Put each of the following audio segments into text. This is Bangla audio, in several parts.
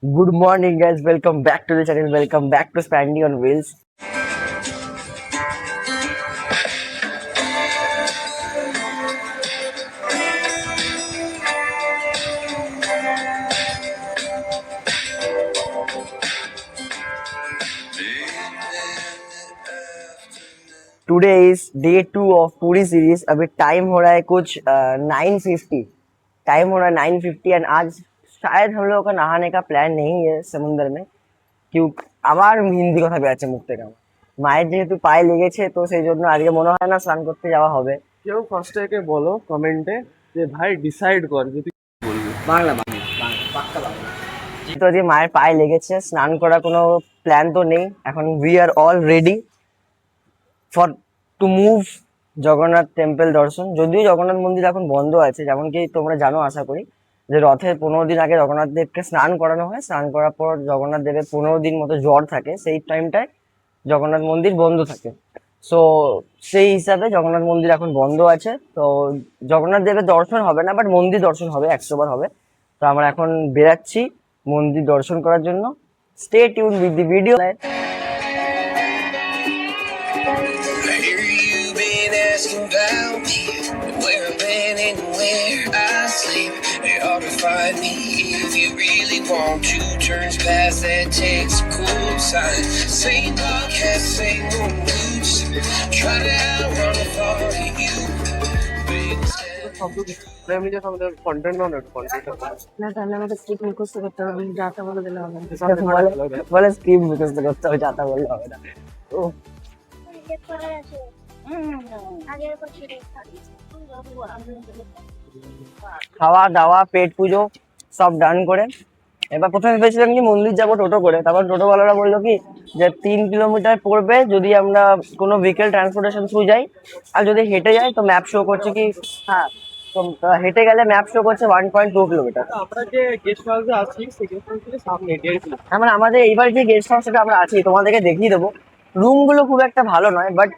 Good morning, guys. Welcome back to the channel. Welcome back to Spandy on Wheels. Today is day 2 of पूरी सीरीज. अभी टाइम हो रहा है कुछ 9:50. टाइम हो रहा है 9:50 एंड आज शायद हम लोगों का नहाने का प्लान नहीं है समुद्र में क्यों আমার হিন্দি কথা বেরাচ্ছে মুখ থেকে আমার মায়ের যেহেতু পায়ে লেগেছে তো সেই জন্য আজকে মনে হয় না স্নান করতে যাওয়া হবে। কেউ ফার্স্ট থেকে বলো কমেন্টে যে ভাই ডিসাইড কর যে তুই কি বলবি। বাংলা বাংলা বাংলা পাক্কা বাংলা। যেহেতু আজকে মায়ের পায়ে লেগেছে স্নান করার কোনো প্ল্যান তো নেই এখন। We are all ready for to move Jagannath temple দর্শন। যদিও জগন্নাথ মন্দির এখন বন্ধ আছে, যেমন কি তোমরা জানো আশা করি যে রথের 15 দিন আগে জগন্নাথ দেবকে স্নান করানো হয়। স্নান করার পর জগন্নাথ দেবের 15 দিন মতো জ্বর থাকে, সেই টাইমটায় জগন্নাথ মন্দির বন্ধ থাকে। সো সেই হিসাবে জগন্নাথ মন্দির এখন বন্ধ আছে। তো জগন্নাথ দেবের দর্শন হবে না, বাট মন্দির দর্শন হবে, 100 বার হবে। তো আমরা এখন বেরাচ্ছি মন্দির দর্শন করার জন্য। Stay tune with the video. I hear you've been asking about me, where I've been and where I sleep. It's hard to find me if you really want to. Turns past that takes a cool sign. Same podcast, same old news. Try to outrun the thought of you. এমনি যে আমাদের কন্টেন্ট না কন্টেন্ট না তাহলে আমাকে স্ক্রিপ্ট মুখস্থ করতে হবে, আমি যাতা বলে দিলে হবে না। বলে স্ক্রিপ্ট মুখস্থ করতে হবে, যাতা বললে হবে না। ও খাওয়া দাওয়া পেট পুজো সব ডান করে এবার প্রথমে ভেবেছিলাম কি মন্দির যাবো টোটো করে, তারপর টোটোওয়ালারা বললো কি যে 3 কিলোমিটার পড়বে যদি আমরা কোনো ভেহিকেল ট্রান্সপোর্টেশন থ্রু যাই, আর যদি হেঁটে যাই তো ম্যাপ শো করছে কি হ্যাঁ তো হেঁটে গেলে ম্যাপ শো করছে 1.2 কিলোমিটার। আমরা যে গেস্ট হাউসে আছি সেই গেস্ট হাউস থেকে সামনে 1.5 কিলোমিটার। আমরা আমাদের এইবার যে গেস্ট হাউসে আমরা আছি তোমাদেরকে দেখিয়ে দেবো। রুমগুলো খুব একটা ভালো নয়, বাট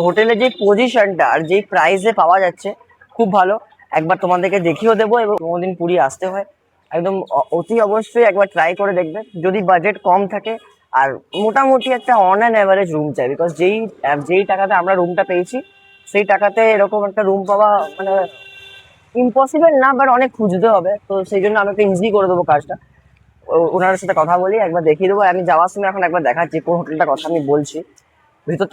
হোটেলের যে পজিশনটা আর যেই প্রাইসে পাওয়া যাচ্ছে খুব ভালো। একবার তোমাদেরকে দেখিয়েও দেবো এবং কোনোদিন পুরী আসতে হয় একদম অতি অবশ্যই একবার ট্রাই করে দেখবে যদি বাজেট কম থাকে। আর মোটামুটি একটা অন অ্যান অ্যাভারেজ রুম চাই, বিকজ যেই টাকাতে আমরা রুমটা পেয়েছি সেই টাকাতে এরকম একটা রুম পাওয়া মানে ইম্পসিবল না, বাট অনেক খুঁজতে হবে। তো সেই জন্য আমি একটা ইজি করে দেবো কাজটা। ওনার সাথে কথা বলি, একবার দেখিয়ে দেবো। আমি যাওয়ার সময় এখন একবার দেখাচ্ছি কোন হোটেলটা কথা আমি বলছি। ভিতর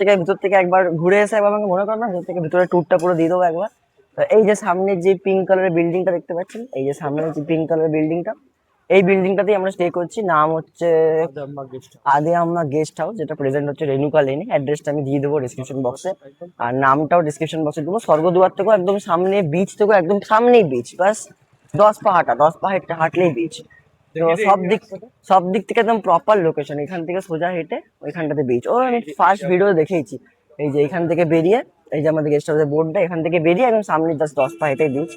থেকে একবার ঘুরে এসে একবার আমাকে মনে করো না, ভিতর থেকে ভিতরে ট্যুরটা পুরো দিয়ে দেবো একবার। তো এই যে সামনে যে পিঙ্ক কালারের বিল্ডিংটা দেখতে পাচ্ছেন, এই যে সামনে যে পিঙ্ক কালারের বিল্ডিংটা, এই বিল্ডিংটাতেই আমরা স্টে করছি। নাম হচ্ছে আদে আম্মা গেস্ট হাউস, যেটা প্রেজেন্ট হচ্ছে রেনুকা লেনে। অ্যাড্রেসটা আমি দিয়ে দেবো ডিসক্রিপশন বক্সে, আর নামটাও ডিসক্রিপশন বক্সে দেবো। স্বর্গদুয়ার থেকেও একদম সামনে, বিচ থেকেও একদম সামনেই বিচ, বাস 10 পা হাঁটলেই বিচ। তো সব দিক থেকে একদম প্রপার লোকেশন। এখান থেকে সোজা হেঁটে ওইখানটাতে বিচ। ও আমি ফার্স্ট ভিডিও দেখেইছি। এই যে এখান থেকে বেরিয়ে, এই যে আমাদের গেস্ট হাউসের বোর্ডটা, এখান থেকে বেরিয়ে একদম সামনে জাস্ট 10 পা হেঁটে বিচ।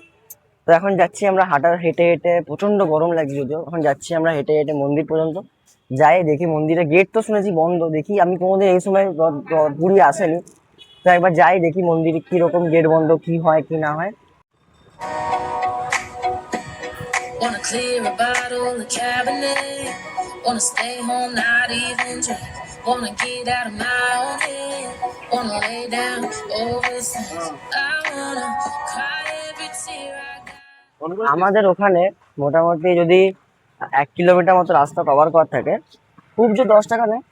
তো এখন যাচ্ছি আমরা হেঁটে হেঁটে, প্রচন্ড গরম লাগছে যদিও। এখন যাচ্ছি আমরা হেঁটে হেঁটে মন্দির পর্যন্ত। যাই দেখি মন্দিরের গেট তো শুনেছি বন্ধ, দেখি আমি কোনোদিন এই সময় পুরী আসেনি, তো একবার যাই দেখি মন্দিরে কিরকম গেট বন্ধ, কি হয় কি না হয়। Wanna clear a bottle of Cabernet. Wanna stay home, not even drink. Wanna get out of my own head. Wanna lay down over things. I wanna cry every tear I got. আমাদের ওখানে মোটামুটি যদি 1 কিলোমিটার মতো রাস্তা কভার করা থাকে, খুব জোর 10 টাকা নেয়।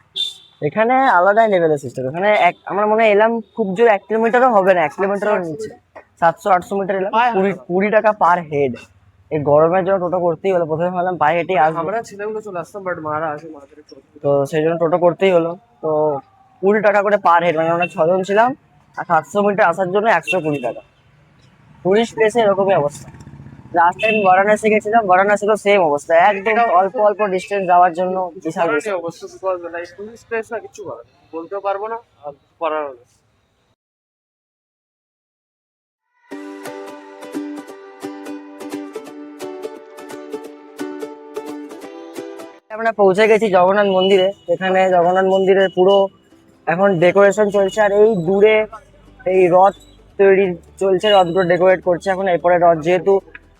এখানে আলাদাই লেভেলের সিস্টেম। এখানে আমার মনে হয় এলাম খুব জোর 1 কিলোমিটারও হবে না, 1 কিলোমিটারও নিচ্ছে 700-800 মিটার এলাম। 20 টাকা পার হেড। এই গরমের জন্য টোটো করতেই হলো। প্রথমে ভাবলাম পায়ে হেঁটেই আসবো, আমরা ছেলেগুলো চলে আসতাম বাট মারা আসে মাদের তো সেই জন্য টোটো করতেই হলো। তো 20 টাকা করে পার হেড, মানে আমরা 6 জন ছিলাম। আর 700 মিটার আসার জন্য 120 টাকা। টুরিস্ট প্লেসে এরকমই অবস্থা। লাস্ট টাইম বারাণসী গেছিলাম, বারাণসীরও সেম অবস্থা, একদম অল্প অল্প ডিস্টেন্স যাওয়ার জন্য বিশাল বিশাল। অবশ্যই বিকজ লাইক টুরিস্ট প্লেস না, কিছু করার নেই। বলতেও পারবো না আর করার নেই। আমরা পৌঁছে গেছি জগন্নাথ মন্দিরে। এখানে জগন্নাথ মন্দিরের পুরো এখন ডেকোরেশন চলছে, আর এই দূরে এই রথ তৈরি চলছে, রথগুলো ডেকোরেট করছে এখন। এরপরে রথ যেহেতু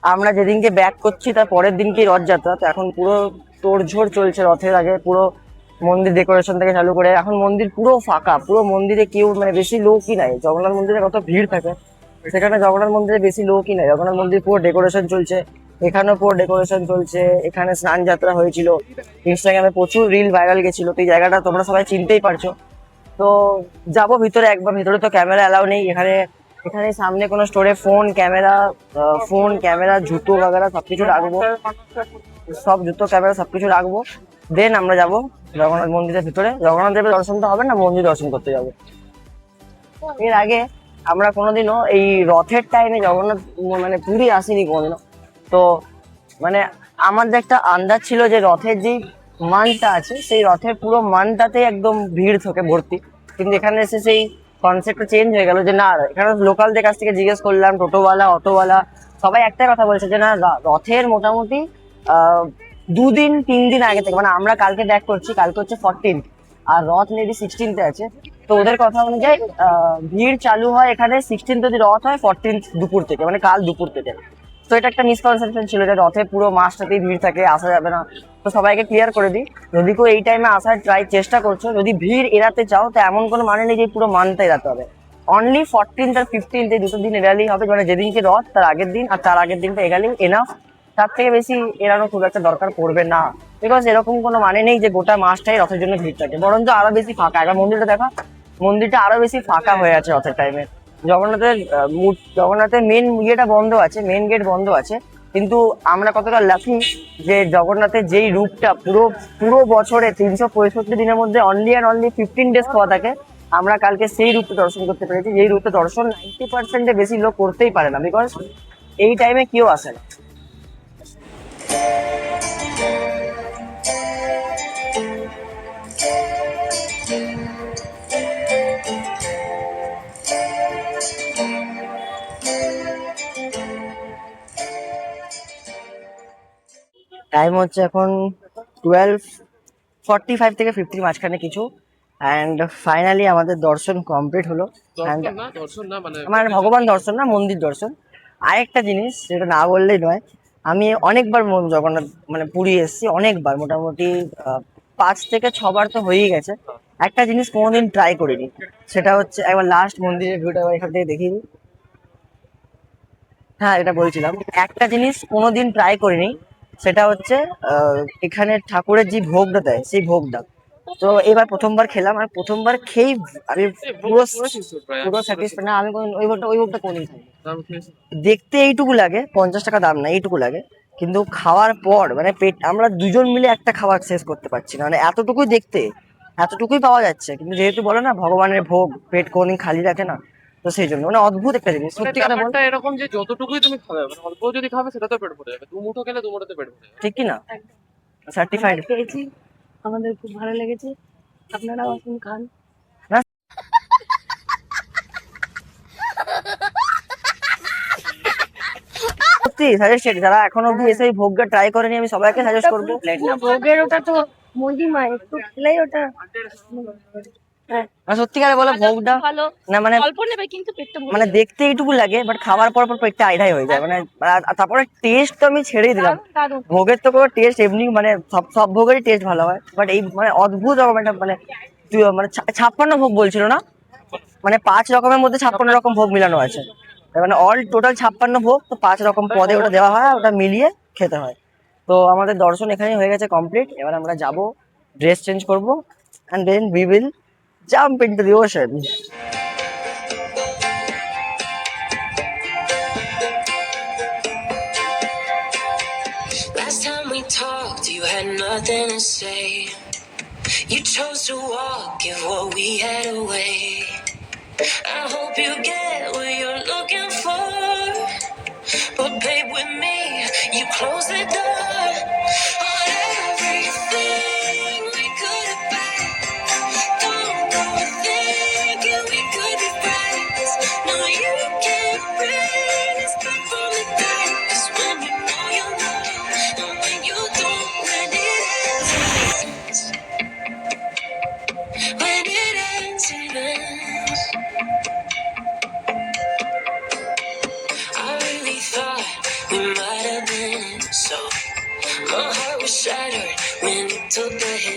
আমরা যেদিনকে ব্যাক করছি তার পরের দিনকেই রথযাত্রা, তো এখন পুরো তোড়ঝোড় চলছে রথের আগে। পুরো মন্দির ডেকোরেশন থেকে চালু করে এখন মন্দির পুরো ফাঁকা, পুরো মন্দিরে কেউ মানে বেশি লোকই নাই। জগন্নাথ মন্দিরে কত ভিড় থাকে, সেখানে জগন্নাথ মন্দিরে বেশি লোকই নাই। জগন্নাথ মন্দির পুরো ডেকোরেশন চলছে, এখানেও পুরো ডেকোরেশন চলছে। এখানে স্নান যাত্রা হয়েছিল, ইনস্টাগ্রামে প্রচুর রিল ভাইরাল গেছিল, তো এই জায়গাটা তোমরা সবাই চিনতেই পারছো। তো যাবো ভিতরে একবার, ভিতরে তো ক্যামেরা অ্যালাউ নেই এখানে। এখানে সামনে কোনো স্টোরে ফোন ক্যামেরা জুতো বাগেরা সবকিছু রাখবো, সব জুতো ক্যামেরা সবকিছু রাখবো। দেন আমরা যাব জগন্নাথ মন্দিরের ভিতরে। জগন্নাথ দেবের দর্শন তো হবে না, মন্দির দর্শন করতে যাবো। এর আগে আমরা কোনোদিনও এই রথের টাইমে জগন্নাথ মানে পুরী আসিনি কোনোদিনও। তো মানে আমার যে একটা আন্দাজ ছিল যে রথের যেই মানটা আছে সেই রথের পুরো মানটাতে একদম ভিড় থাকে ভর্তি, কিন্তু এখানে এসে সেই কনসেপ্টটা চেঞ্জ হয়ে গেল যে না, এখানে লোকালদের কাছ থেকে জিজ্ঞেস করলাম, টোটোওয়ালা অটোওয়ালা সবাই একটাই কথা বলছে যে না, রথের মোটামুটি 2-3 দিন আগে থেকে, মানে আমরা কালকে ব্যাক করছি, কালকে হচ্ছে 14, আর রথ মেবি 16 আছে। তো ওদের কথা অনুযায়ী ভিড় চালু হয় এখানে 16 যদি রথ হয় 14 দুপুর থেকে, মানে কাল দুপুর থেকে। তো এটা একটা মিসকনসেপশন ছিল যে রথে পুরো মাসটাতেই ভিড় থাকে, আসা যাবে না। তো সবাইকে ক্লিয়ার করে দিই, যদি কেউ এই টাইমে আসার চেষ্টা করছো, যদি ভিড় এড়াতে চাও তো এমন কোনো মানে নেই যে পুরো মানটা এড়াতে হবে। অনলি 14 আর 15 এই দুটো দিন এড়ালেই হবে, মানে যেদিনকে রথ তার আগের দিন আর তার আগের দিনটা এগালেই এনাফ। তার থেকে বেশি এড়ানো খুব একটা দরকার পড়বে না, বিকজ এরকম কোনো মানে নেই যে গোটা মাসটাই রথের জন্য ভিড় থাকে, বরঞ্চ আরো বেশি ফাঁকা। এবার মন্দিরটা দেখা, মন্দিরটা আরো বেশি ফাঁকা হয়ে আছে রথের টাইমে। জগন্নাথের মেন ইয়েটা বন্ধ আছে, মেন গেট বন্ধ আছে, কিন্তু আমরা কতটা লাকি যে জগন্নাথের যেই রূপটা পুরো পুরো বছরে 365 দিনের মধ্যে অনলি 15 ডেজ খাওয়া থাকে, আমরা কালকে সেই রূপটা দর্শন করতে পেরেছি, যেই রূপটা দর্শন 90% বেশি লোক করতেই পারে না, বিকজ এই টাইমে কেউ আসে না। টাইম হচ্ছে এখন 12:45 থেকে 50 মাঝখানে কিছু, অ্যান্ড ফাইনালি আমাদের দর্শন কমপ্লিট হলো। And আমার ভগবান দর্শন না, মন্দির দর্শন। আরেকটা জিনিস যেটা না বললেই নয়, আমি অনেকবার জগন্নাথ মানে পুরী এসেছি অনেকবার, মোটামুটি 5 থেকে 6 বার তো হয়েই গেছে। একটা জিনিস কোনোদিন ট্রাই করিনি, সেটা হচ্ছে একবার লাস্ট মন্দিরের ভিউটা এখান থেকে দেখিয়ে দিই। হ্যাঁ, এটা বলছিলাম, একটা জিনিস কোনোদিন ট্রাই করিনি, সেটা হচ্ছে এখানে ঠাকুরের যে ভোগটা দেয় সেই ভোগটা। তো এবার প্রথমবার খেলাম, আর প্রথমবার খেয়েই আমি পুরো পুরো স্যাটিসফাইড না। আমি ওই ভোগটা কোনদিন খাইনি। দেখতে এইটুকু লাগে, 50 টাকা দাম না, এইটুকু লাগে, কিন্তু খাওয়ার পর মানে পেট, আমরা দুজন মিলে একটা খাবার শেষ করতে পারছি না, মানে এতটুকুই দেখতে, এতটুকুই পাওয়া যাচ্ছে, কিন্তু যেহেতু বলে না ভগবানের ভোগ পেট কোনদিন খালি রাখে না, তো সেই জন্য মানে অদ্ভুত একটা জিনিস সত্যি কথা বলতে। ব্যাপারটা এরকম যে যতটুকুই তুমি খাবে, মানে অল্প যদি খাবে সেটা তো পেট ভরে যাবে, দু মুঠো খেলে দু মুঠোতে পেট ভরে যাবে, ঠিক কি না? সার্টিফাইড। খেয়েছি, আমাদের খুব ভালো লেগেছে, আপনারাও আসুন খান। সত্যি সাজেস্টেড, যারা এখনো অব্দি এসে এই ভোগটা ট্রাই করেনি আমি সবাইকে সাজেস্ট করবো। না, ভোগের ওটা তো মহিমা, একটু খেলেই ওটা। হ্যাঁ, মানে সত্যিকারে বলো ভোগটা ভালো, না মানে অল্প নেবে কিন্তু পেটটা ভরে মানে যাবে। দেখতে এইটুকু লাগে, বাট খাবার পর পর পেটটা আইড়াই হয়ে যায়, মানে আর তারপরে টেস্ট তো আমি ছেড়েই দিলাম। দারুণ, দারুণ। ভোগের তো কোনো টেস্ট এমনি মানে সব ভোগেরই টেস্ট ভালো হয়, বাট এই মানে অদ্ভুত রকম একটা মানে মানে 56 ভোগ বলছিল না, মানে 5 রকমের মধ্যে 56 রকম ভোগ মিলানো আছে, মানে অল টোটাল 56 ভোগ, তো 5 রকম পদে ওটা দেওয়া হয়, ওটা মিলিয়ে খেতে হয়। তো আমাদের দর্শন এখানেই হয়ে গেছে কমপ্লিট। এবার আমরা যাব, ড্রেস চেঞ্জ করব, and then we will jump into the ocean. Last time we talked, you had nothing to say. You chose to walk, give what we had away. I hope you get what you're looking for. But babe, with me, you close the door on everything we could have been. Don't go thinking we could be friends. No, you can't bring us back from the dead. 'Cause when you know, and when you don't, when it ends, when it ends, it ends. I really thought we might took the hit.